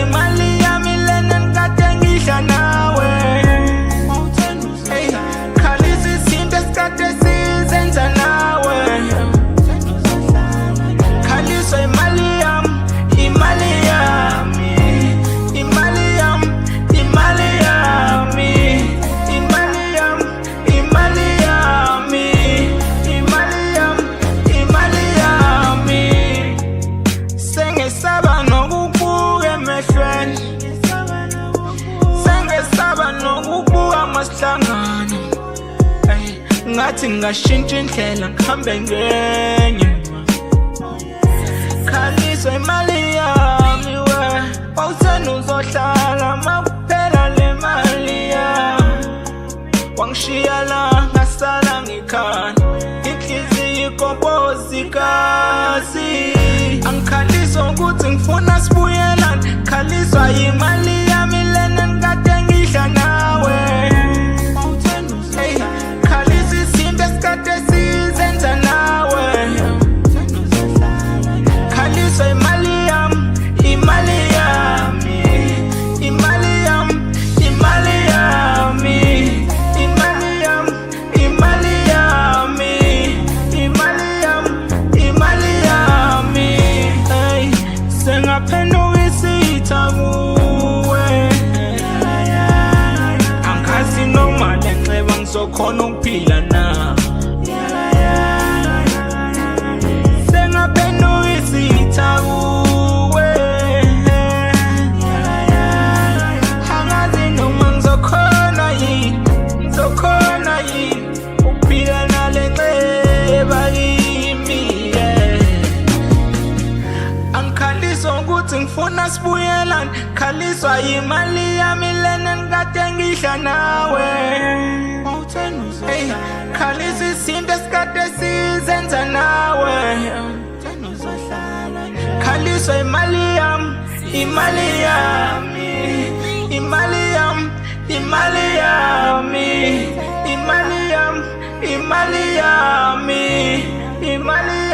imali yami lena ngikade ngidla nawe. Hey, khalisa izinto esikade sizenza nawe. Khaliswa imali yami, imali yami, imali yami, imali yami, imali yami, imali yami, imali yami, imali yami. Sengesaba nokubuka emehlweni, sengesaba nokubuka masihlangana. Ngathi ngashintsha indlela ngihambe ngenye. Khaliswa imali yami we, wawuthanda uzohlala makuphela le mali yami. Wangishiya la ngasala ngikhala, inhliziyo ikombozikazi. Angikhaliswa ukuthi ngifuna sibuyelane, khaliswa imali yami lena ngikade ngidla nawe. Hey, khalisa izinto esikade sizenza nawe. Khaliswa imali yami, imali yami, imali yami, imali yami, imali yami, imali yami, imali yami, imali yami. Hey, sengaphenduka isitha kuwe. Angazi noma le nceba ngizokhona ukuphila na. Sengaphenduka isitha kuwe. Angazi noma ngizokhona yini, ngizokhona yini ukuphila nale nceba kimi. Angikhaliswa ukuthi ngifuna sibuyelane, khaliswa imali yami lena ngikade ngidla nawe. Hey, khalisa izinto esikade sizenza nawe. Khaliswa imali yami, imali yami, imali yami, imali yami, imali yami, imali yami, imali